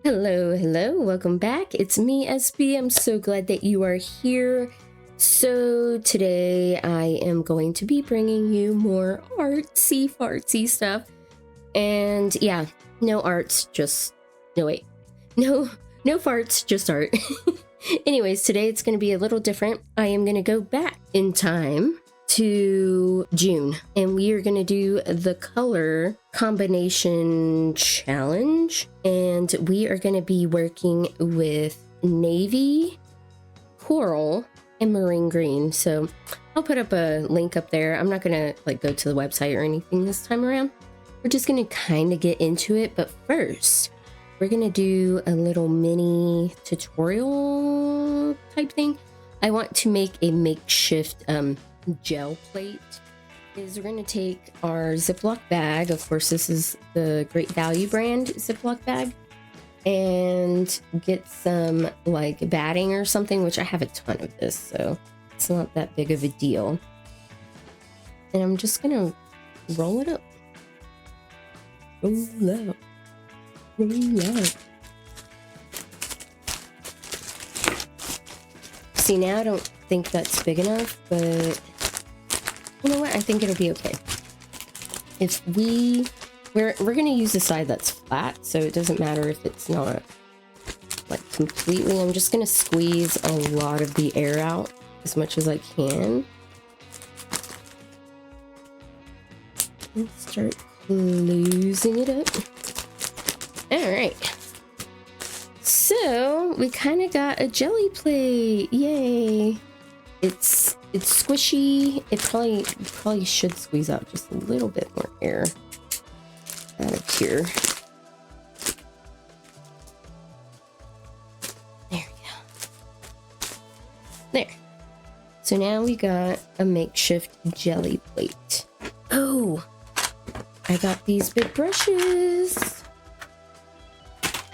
Hello, hello, welcome back. It's me, SB. I'm so glad that you are here. So today I am going to be bringing you more artsy fartsy stuff. And yeah, no arts, just no wait. No farts, just art. Anyways, today it's going to be a little different. I am going to go back in time to June, and we are going to do the color combination challenge, and we are going to be working with navy, coral, and marine green. So I'll put up a link up there. I'm not going to go to the website or anything this time around. We're just going to kind of get into it, but first we're going to do a little mini tutorial type thing. I want to make a makeshift gel plate. We're going to take our Ziploc bag. Of course, this is the Great Value brand Ziploc bag, and get some batting or something, which I have a ton of this, so it's not that big of a deal. And I'm just going to roll it up. Roll up. Roll up. See, now I don't think that's big enough, but you know what? I think it'll be okay. If we're going to use the side that's flat, so it doesn't matter if it's not completely. I'm just going to squeeze a lot of the air out as much as I can. And start closing it up. All right. So we kind of got a jelly plate. Yay! It's squishy. It probably should squeeze out just a little bit more air out of here. There we go. There. So now we got a makeshift jelly plate. Oh, I got these big brushes.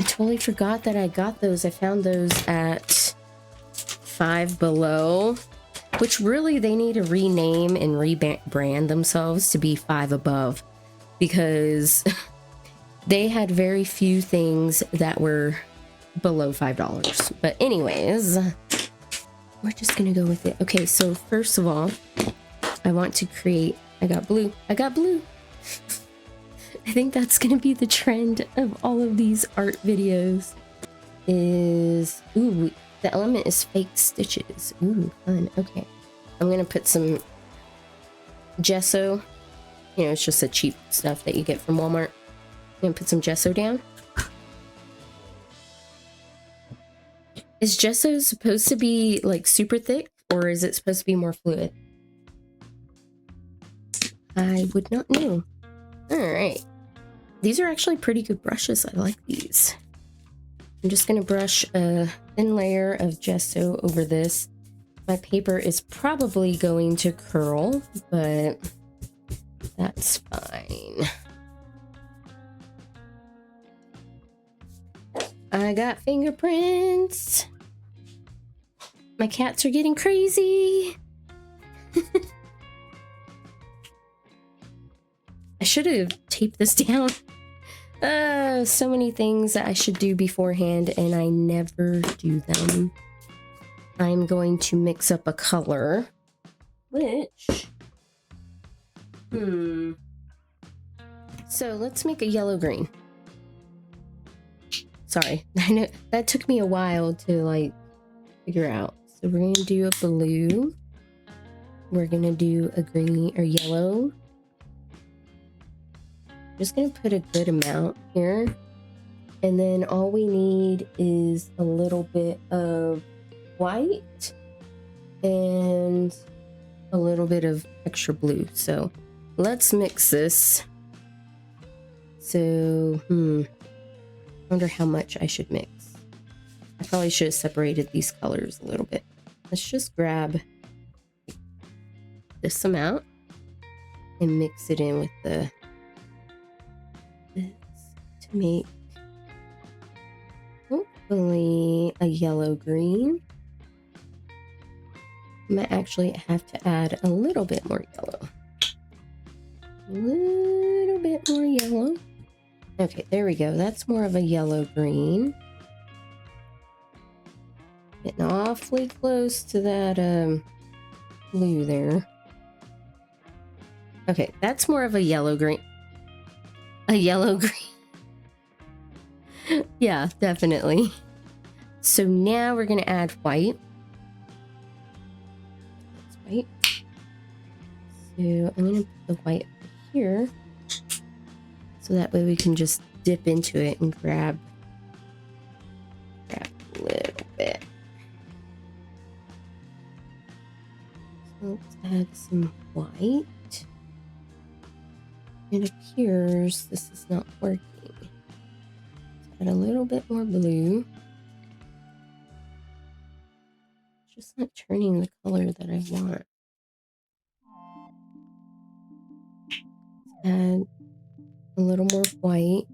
I totally forgot that I got those. I found those at Five Below, which really they need to rename and rebrand themselves to be Five Above, because they had very few things that were below $5. But anyways, we're just gonna go with it. Okay, so first of all, I want to create, I got blue. I think that's gonna be the trend of all of these art videos. Ooh, the element is fake stitches. Ooh, fun. Okay, I'm gonna put some gesso. You know, it's just the cheap stuff that you get from Walmart. I'm gonna put some gesso down. Is gesso supposed to be super thick, or is it supposed to be more fluid? I would not know. All right. These are actually pretty good brushes. I like these. I'm just going to brush a thin layer of gesso over this. My paper is probably going to curl, but that's fine. I got fingerprints. My cats are getting crazy. I should have taped this down. So many things that I should do beforehand, and I never do them. I'm going to mix up a color, which... So let's make a yellow-green. Sorry, I know that took me a while to figure out. So we're going to do a blue. We're going to do a green or yellow. Just gonna put a good amount here, and then all we need is a little bit of white and a little bit of extra blue. So let's mix this. So wonder how much I should mix. I probably should have separated these colors a little bit. Let's just grab this amount and mix it in with the to make hopefully a yellow green. I might actually have to add a little bit more yellow. A little bit more yellow. Okay, there we go. That's more of a yellow-green. Getting awfully close to that blue there. Okay, that's more of a yellow-green. A yellow-green. Yeah, definitely. So now we're going to add white. That's white. So I'm going to put the white here. So that way we can just dip into it and grab a little bit. So let's add some white. It appears this is not working. Let's add a little bit more blue. It's just not turning the color that I want. Let's add a little more white.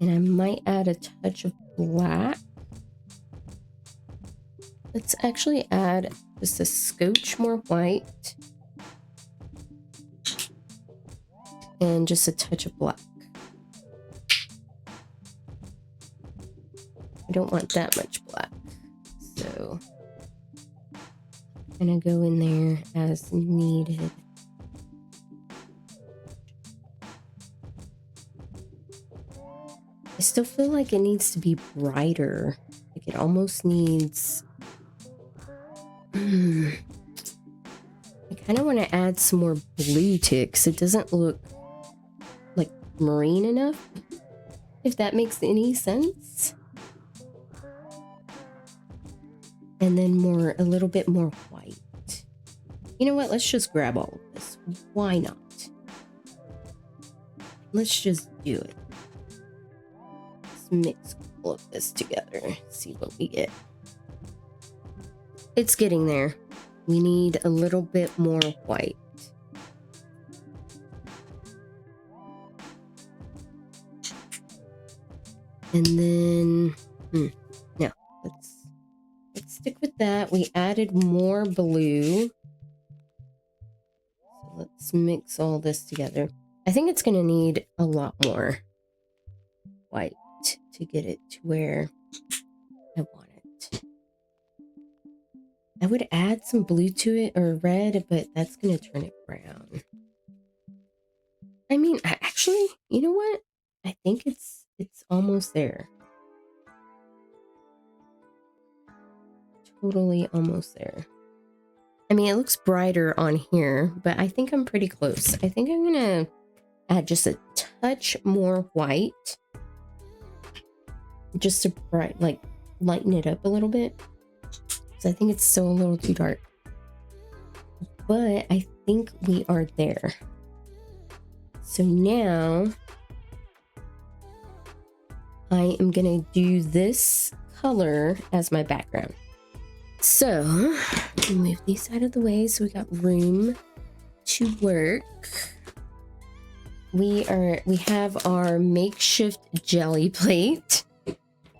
And I might add a touch of black. Let's actually add just a scotch more white. And just a touch of black. I don't want that much black. So I'm gonna go in there as needed. I still feel like it needs to be brighter. Like it almost needs... I kind of want to add some more blue ticks. It doesn't look like marine enough, if that makes any sense. And then a little bit more white. You know what? Let's just grab all of this. Why not? Let's just do it. Let's mix all of this together. See what we get. It's getting there. We need a little bit more white. And then, no, let's stick with that. We added more blue. So let's mix all this together. I think it's going to need a lot more white to get it to where I want it. I would add some blue to it or red, but that's going to turn it brown. I mean, actually, you know what? I think it's almost there. Totally almost there. I mean, it looks brighter on here, but I think I'm pretty close. I think I'm going to add just a touch more white. Just to lighten it up a little bit. So I think it's still a little too dark. But I think we are there. So now I am going to do this color as my background. So move these out of the way so we got room to work. We have our makeshift jelly plate.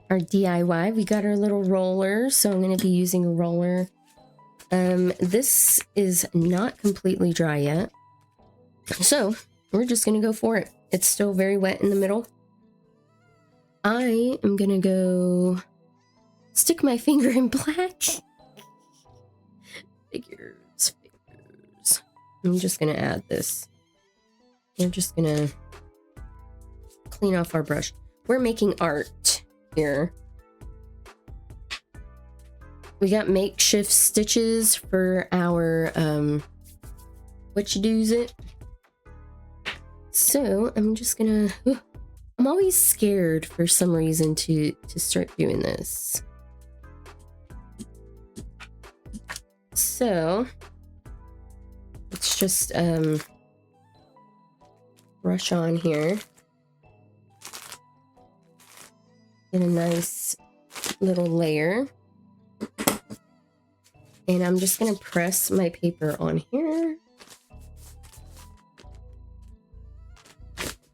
Our DIY. We got our little roller, so I'm going to be using a roller. This is not completely dry yet, so we're just going to go for it. It's still very wet in the middle. I am going to go stick my finger in black. Figures. I'm just going to add this. We're just going to clean off our brush. We're making art here. We got makeshift stitches for our what you do's it. So I'm just gonna I'm always scared for some reason to start doing this. So let's just brush on here. Get a nice little layer. And I'm just going to press my paper on here.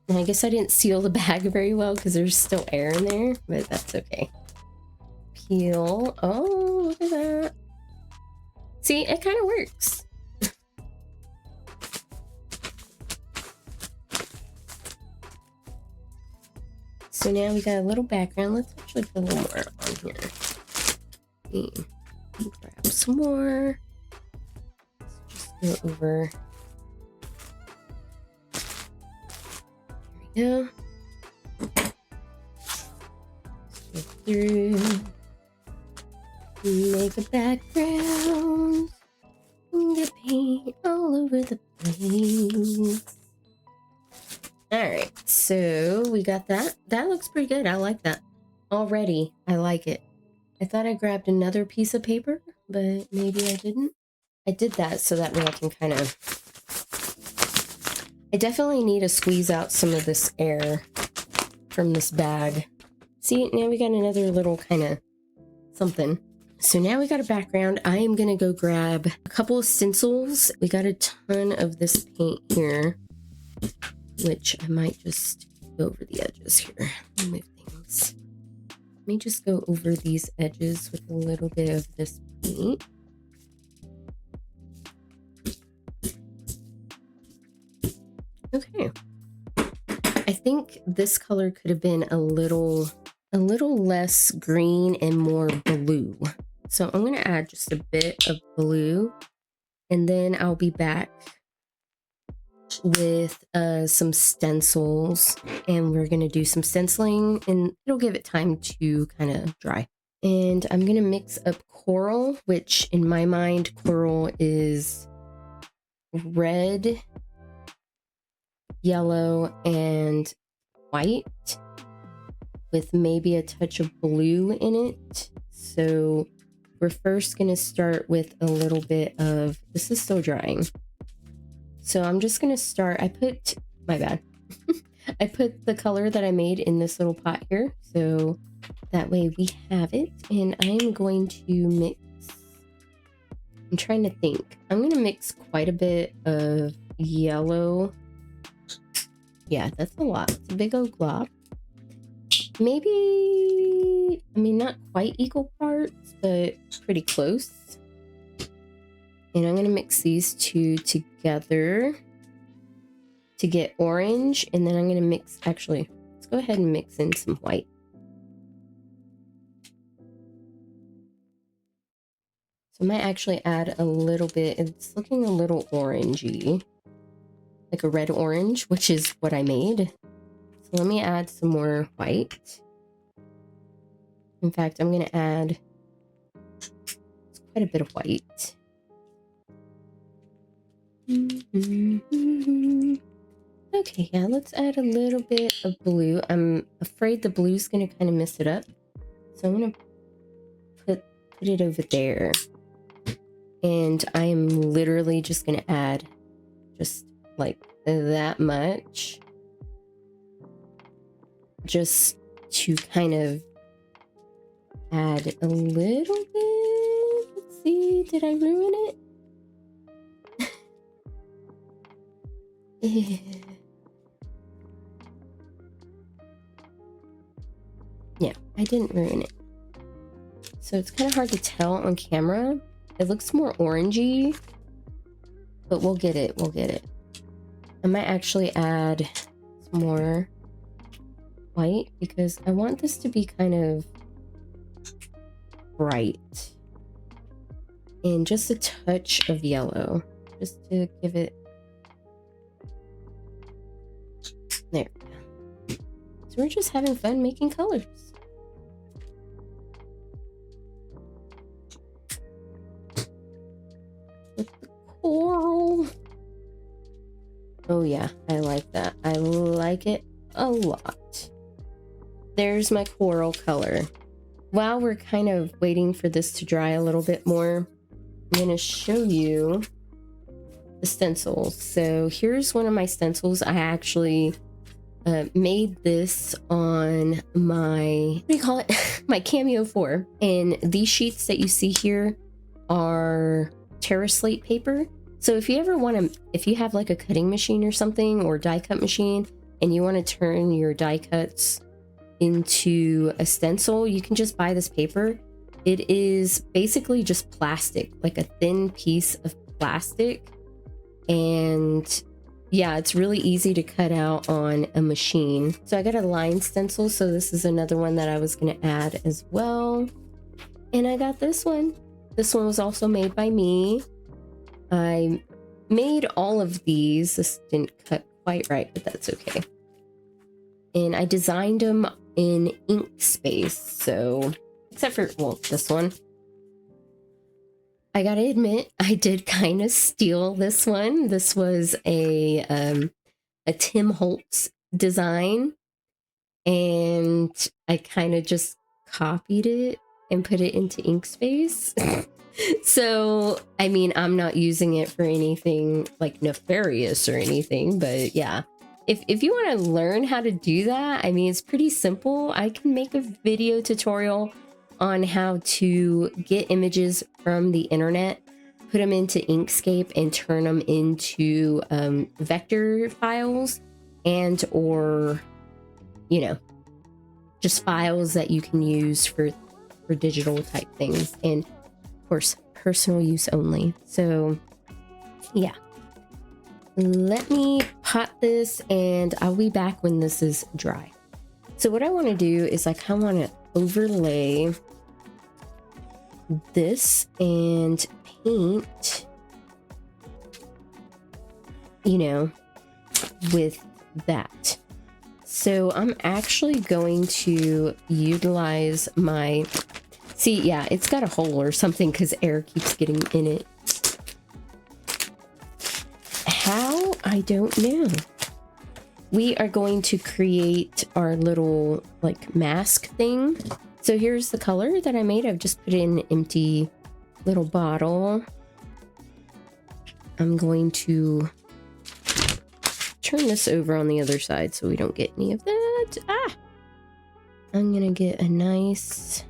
And I guess I didn't seal the bag very well because there's still air in there, but that's okay. Peel. Oh, look at that. See, it kind of works. So now we got a little background. Let's actually put a little more on here. Grab some more. Let's just go over. There we go. Let's go through. Make a background. Get paint all over the place. Alright, so we got that. That looks pretty good. I like that. Already, I like it. I thought I grabbed another piece of paper, but maybe I didn't. I did that so that way I can kind of... I definitely need to squeeze out some of this air from this bag. See, now we got another little kind of something. So now we got a background. I am going to go grab a couple of stencils. We got a ton of this paint here, which I might just go over the edges here. Move things. Let me just go over these edges with a little bit of this paint. Okay. I think this color could have been a little less green and more blue. So I'm going to add just a bit of blue, and then I'll be back with some stencils, and we're going to do some stenciling, and it'll give it time to kind of dry. And I'm going to mix up coral, which in my mind, coral is red, yellow, and white with maybe a touch of blue in it. So we're first going to start with a little bit of, this is still drying. So I'm just going to start, my bad. I put the color that I made in this little pot here. So that way we have it. And I'm going to mix, I'm trying to think. I'm going to mix quite a bit of yellow. Yeah, that's a lot. It's a big old glob. Maybe, I mean, not quite equal parts, but pretty close. And I'm going to mix these two together to get orange. And then I'm going to mix, actually, let's go ahead and mix in some white. So I might actually add a little bit, it's looking a little orangey, like a red orange, which is what I made. So let me add some more white. In fact, I'm going to add quite a bit of white. Okay, yeah, let's add a little bit of blue. I'm afraid the blue's going to kind of mess it up. So I'm going to put it over there. And I am literally just going to add just like that much. Just to kind of add a little bit. Let's see, did I ruin it? Yeah, I didn't ruin it. So it's kind of hard to tell on camera. It looks more orangey, but we'll get it. We'll get it. I might actually add some more white because I want this to be kind of bright. And just a touch of yellow, just to give it. There. So we're just having fun making colors. With the coral. Oh yeah, I like that. I like it a lot. There's my coral color. While we're kind of waiting for this to dry a little bit more, I'm going to show you the stencils. So here's one of my stencils. I actually made this on my, what do you call it? My Cameo 4. And these sheets that you see here are Terra Slate paper. So if you ever want to, if you have like a cutting machine or something, or die cut machine, and you want to turn your die cuts into a stencil, you can just buy this paper. It is basically just plastic, like a thin piece of plastic, and yeah, it's really easy to cut out on a machine. So I got a line stencil, so this is another one that I was going to add as well. And I got this one. This one was also made by me. I made all of these. This didn't cut quite right, but that's okay. And I designed them in Inkspace, so except for, well, this one. I gotta admit, I did kind of steal this one. This was a Tim Holtz design, and I kind of just copied it and put it into Inkspace. So, I mean, I'm not using it for anything like nefarious or anything, but yeah. If you want to learn how to do that, I mean, it's pretty simple. I can make a video tutorial on how to get images from the internet, put them into Inkscape, and turn them into vector files and or, you know, just files that you can use for digital type things. And of course, personal use only. So yeah. Let me pot this and I'll be back when this is dry. So what I want to do is I kind of want to overlay this and paint, you know, with that. So I'm actually going to utilize my, see, yeah, it's got a hole or something because air keeps getting in it. How? I don't know. We are going to create our little like mask thing. So here's the color that I made. I've just put it in an empty little bottle. I'm going to turn this over on the other side so we don't get any of that. Ah! I'm gonna get a nice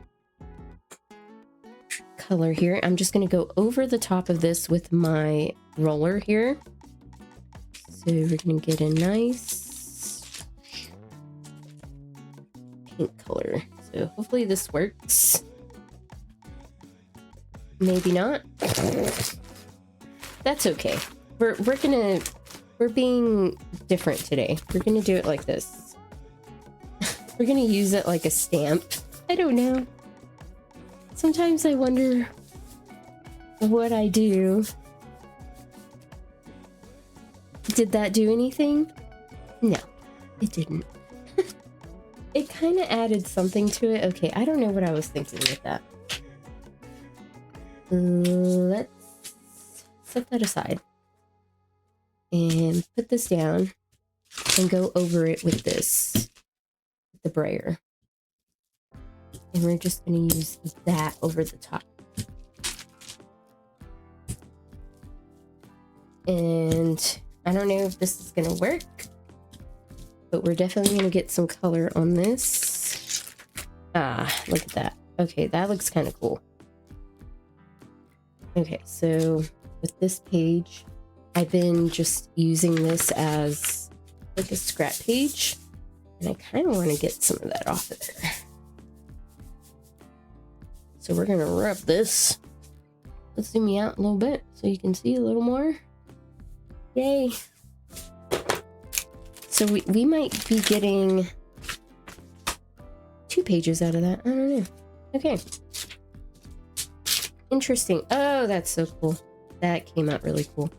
color here. I'm just gonna go over the top of this with my roller here. So we're gonna get a nice pink color. So hopefully this works. Maybe not. That's okay. We're being different today. We're gonna do it like this. We're gonna use it like a stamp. I don't know. Sometimes I wonder what I do. Did that do anything? No, it didn't. It kind of added something to it. Okay, I don't know what I was thinking with that. Let's set that aside and put this down and go over it with this, with the brayer. And we're just going to use that over the top. And I don't know if this is going to work, but we're definitely going to get some color on this. Ah, look at that. Okay, that looks kind of cool. Okay, so with this page, I've been just using this as like a scrap page, and I kind of want to get some of that off of there. So we're going to rub this. Let's zoom me out a little bit so you can see a little more. Yay. So we might be getting 2 pages out of that. I don't know. Okay. Interesting. Oh, that's so cool. That came out really cool.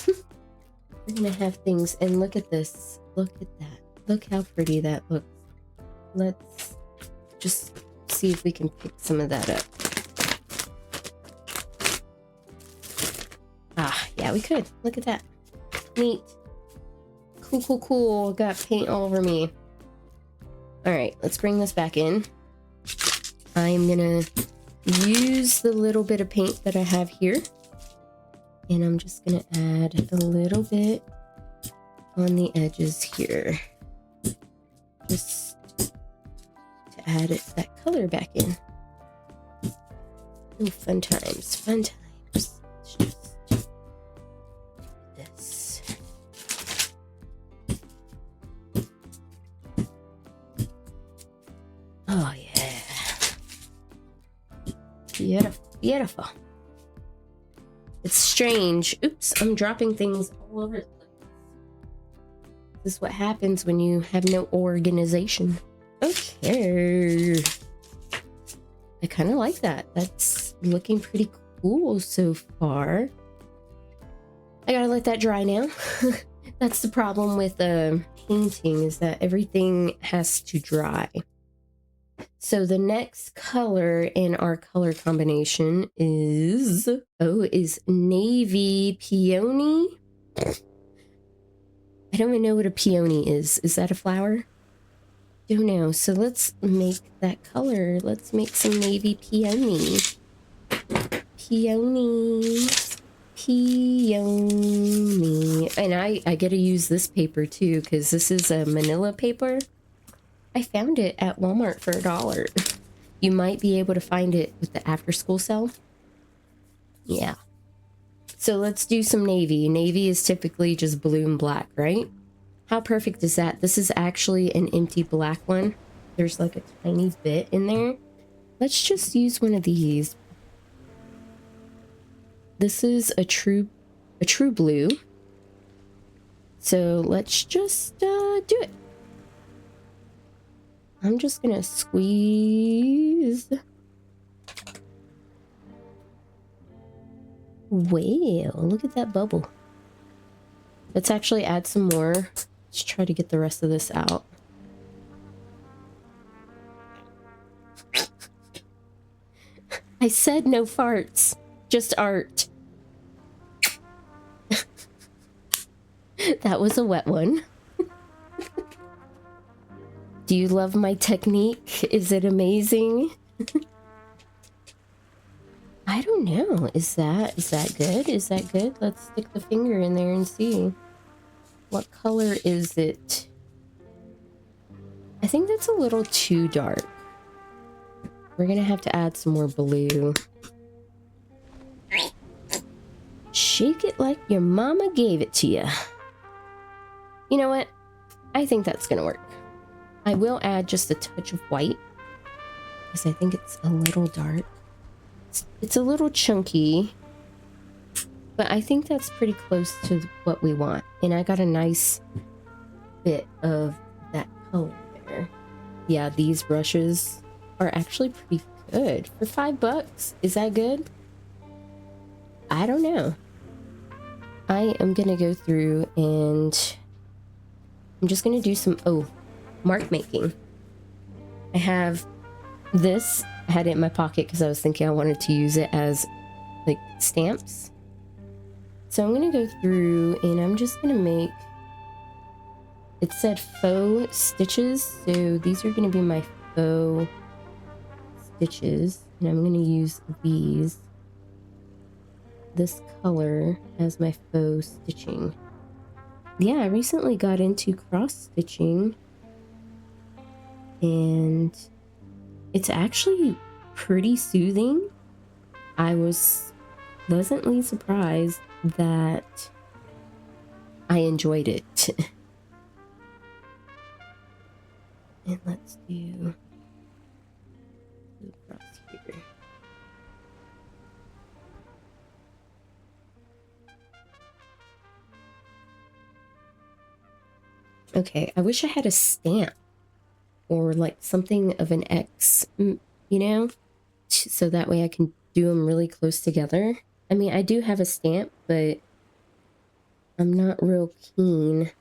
We're gonna have things, and look at this. Look at that. Look how pretty that looks. Let's just see if we can pick some of that up. Ah, yeah, we could. Look at that. Neat. Cool, cool, cool. Got paint all over me. All right, let's bring this back in. I'm gonna use the little bit of paint that I have here, and I'm just gonna add a little bit on the edges here, just to add that color back in. Oh, fun times, fun times. Let's just do this. Oh yeah. Beautiful, beautiful. It's strange. Oops, I'm dropping things all over the place. This is what happens when you have no organization. Okay. I kind of like that. That's looking pretty cool so far. I gotta let that dry now. That's the problem with painting, is that everything has to dry. So the next color in our color combination is navy peony. I don't even know what a peony is. Is that a flower? Don't know. So let's make that color. Let's make some navy peony. Peony. Peony. And I gotta use this paper too, because this is a manila paper. I found it at Walmart for $1. You might be able to find it with the after school sale. Yeah. So let's do some navy. Navy is typically just blue and black, right? How perfect is that? This is actually an empty black one. There's like a tiny bit in there. Let's just use one of these. This is a true blue. So let's just do it. I'm just gonna squeeze. Wow, look at that bubble. Let's actually add some more. Let's try to get the rest of this out. I said no farts, just art. That was a wet one. Do you love my technique? Is it amazing? I don't know. Is that good? Is that good? Let's stick the finger in there and see. What color is it? I think that's a little too dark. We're gonna have to add some more blue. Shake it like your mama gave it to you. You know what? I think that's gonna work. I will add just a touch of white, because I think it's a little dark. It's a little chunky, but I think that's pretty close to what we want. And I got a nice bit of that color there. Yeah, these brushes are actually pretty good. For $5, is that good? I don't know. I am gonna go through and I'm just gonna do some, mark making. I have this. I had it in my pocket because I was thinking I wanted to use it as like stamps. So I'm gonna go through and I'm just gonna make, it said faux stitches, so these are gonna be my faux stitches, and I'm gonna use this color as my faux stitching. Yeah, I recently got into cross stitching and it's actually pretty soothing. I was pleasantly surprised that I enjoyed it. And let's do across here. Okay, I wish I had a stamp or like something of an X, you know, so that way I can do them really close together. I mean, I do have a stamp, but I'm not real keen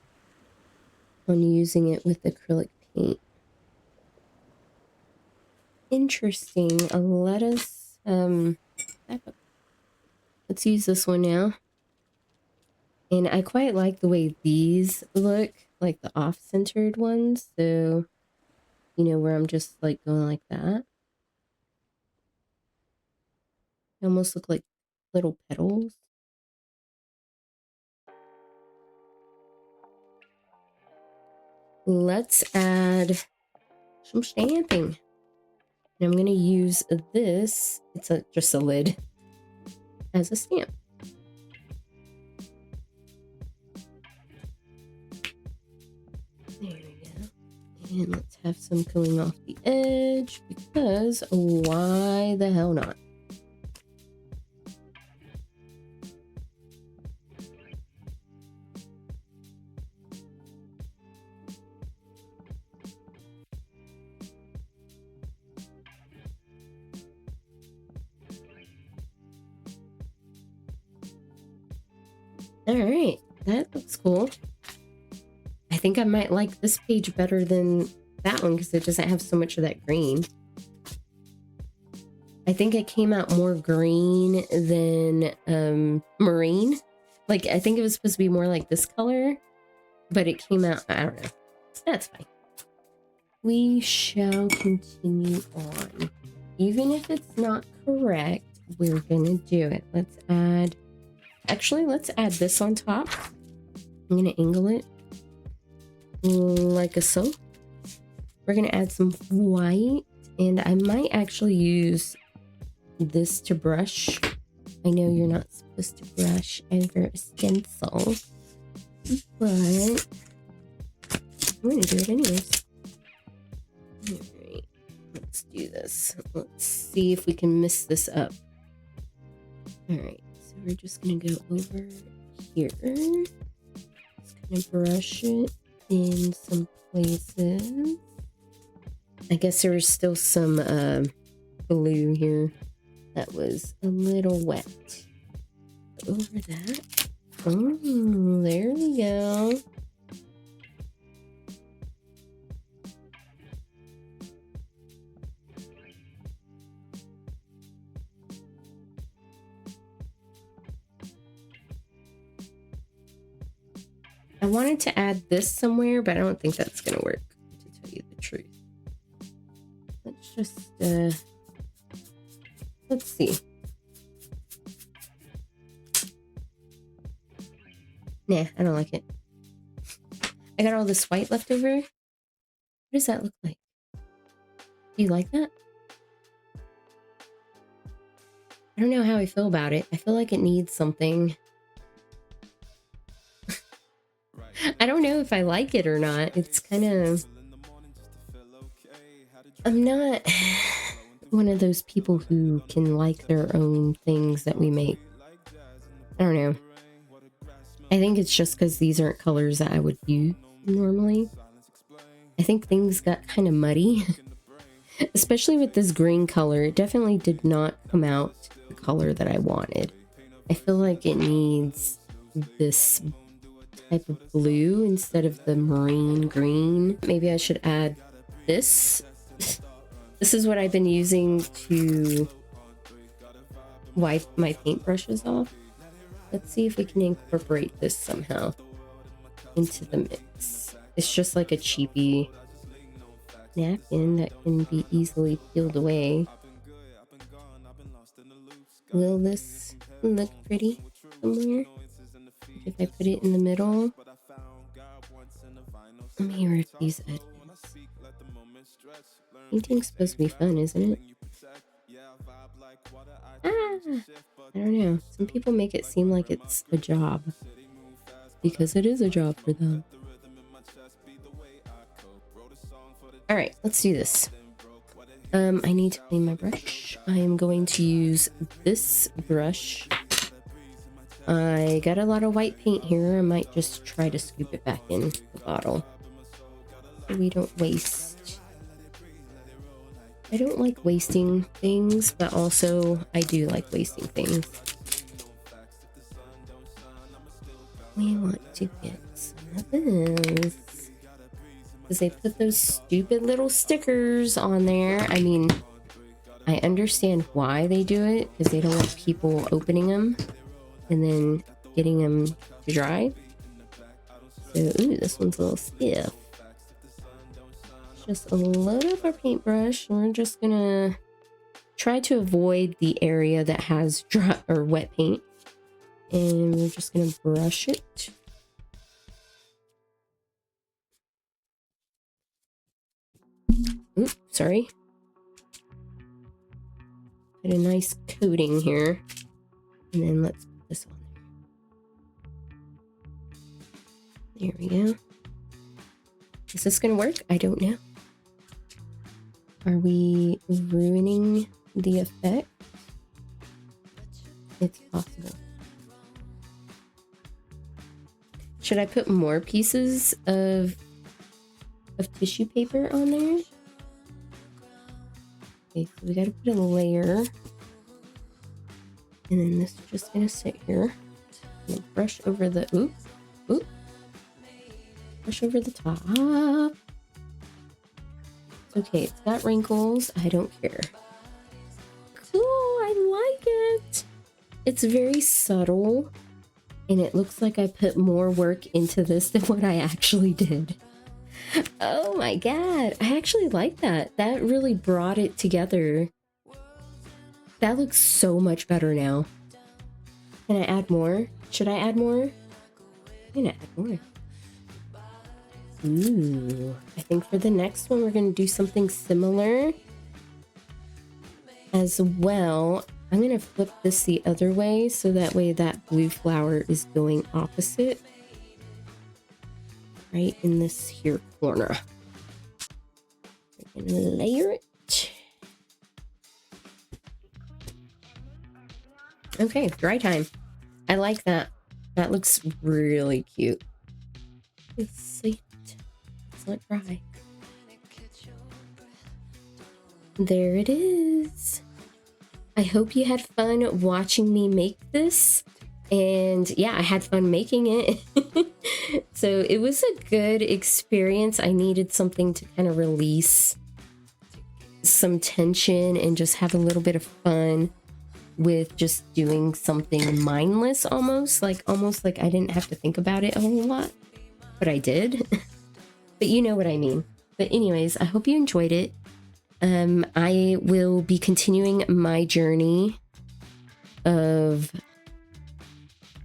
on using it with acrylic paint. Interesting. Let's use this one now. And I quite like the way these look, like the off-centered ones. So, you know, where I'm just like going like that. They almost look like little petals. Let's add some stamping. And I'm going to use this, it's just a lid, as a stamp. There we go. And let's have some coming off the edge, because why the hell not? All right, that looks cool. I think I might like this page better than that one because it doesn't have so much of that green. I think it came out more green than marine. Like, I think it was supposed to be more like this color, but it came out, I don't know. That's fine. We shall continue on. Even if it's not correct, we're gonna do it. Let's add, actually, let's add this on top. I'm gonna angle it like so. We're gonna add some white, and I might actually use this to brush. I know you're not supposed to brush over a stencil, but I'm gonna do it anyways. Alright, let's do this. Let's see if we can mess this up. Alright, so we're just gonna go over here. Just gonna brush it in some places. I guess there was still some blue here that was a little wet. Over that. Oh, there we go. I wanted to add this somewhere, but I don't think that's gonna work, to tell you the truth. Let's just let's see. Nah, I don't like it. I got all this white left over. What does that look like? Do you like that? I don't know how I feel about it. I feel like it needs something. I don't know if I like it or not. It's kind of... I'm not one of those people who can like their own things that we make. I don't know. I think it's just because these aren't colors that I would use normally. I think things got kind of muddy. Especially with this green color. It definitely did not come out the color that I wanted. I feel like it needs this type of blue instead of the marine green. Maybe I should add this. This is what I've been using to wipe my paintbrushes off. Let's see if we can incorporate this somehow into the mix. It's just like a cheapy napkin that can be easily peeled away. Will this look pretty somewhere? If I put it in the middle. Let me rip these edges. Painting's supposed to be fun, isn't it? I don't know. Some people make it seem like it's a job. Because it is a job for them. Alright, let's do this. I need to clean my brush. I am going to use this brush. I got a lot of white paint here. I might just try to scoop it back in the bottle so we don't waste. I don't like wasting things, but also I do like wasting things. We want to get some of this because they put those stupid little stickers on there. I mean, I understand why they do it, because they don't want people opening them and then getting them to dry. So, ooh, this one's a little stiff. Just load up our paintbrush. We're just gonna try to avoid the area that has dry or wet paint. And we're just gonna brush it. Oops, sorry. Put a nice coating here. And then let's put this on there. There we go. Is this gonna work? I don't know. Are we ruining the effect? It's possible. Should I put more pieces of tissue paper on there? Okay, so we gotta put a layer. And then this is just gonna sit here. Brush over the, oop, brush over the top. It's okay, it's got wrinkles, I don't care. Cool, I like it. It's very subtle, and it looks like I put more work into this than what I actually did. Oh my god, I actually like that. That really brought it together. That looks so much better now. Can I add more? Should I add more? I'm gonna add more. Ooh, I think for the next one we're gonna do something similar as well. I'm gonna flip this the other way so that way that blue flower is going opposite. Right in this here corner. We're gonna layer it. Okay, dry time. I like that. That looks really cute. It's sweet. It's not dry. There it is. I hope you had fun watching me make this. And yeah, I had fun making it. So it was a good experience. I needed something to kind of release some tension and just have a little bit of fun with just doing something mindless, almost like I didn't have to think about it a whole lot, but I did. But you know what I mean. But anyways, I hope you enjoyed it. I will be continuing my journey of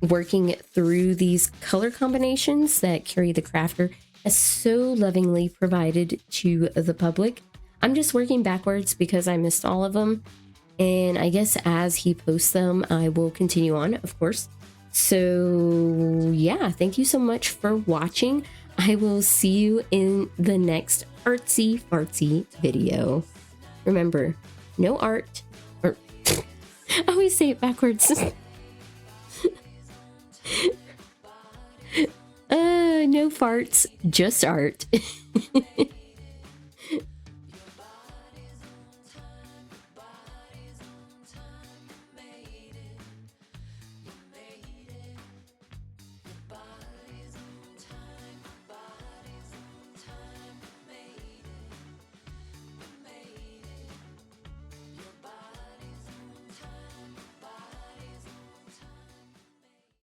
working through these color combinations that Carrie the Crafter has so lovingly provided to the public. I'm just working backwards because I missed all of them. And I guess as he posts them, I will continue on, of course. So yeah, thank you so much for watching. I will see you in the next artsy fartsy video. Remember, no art, or I always say it backwards. No farts, just art.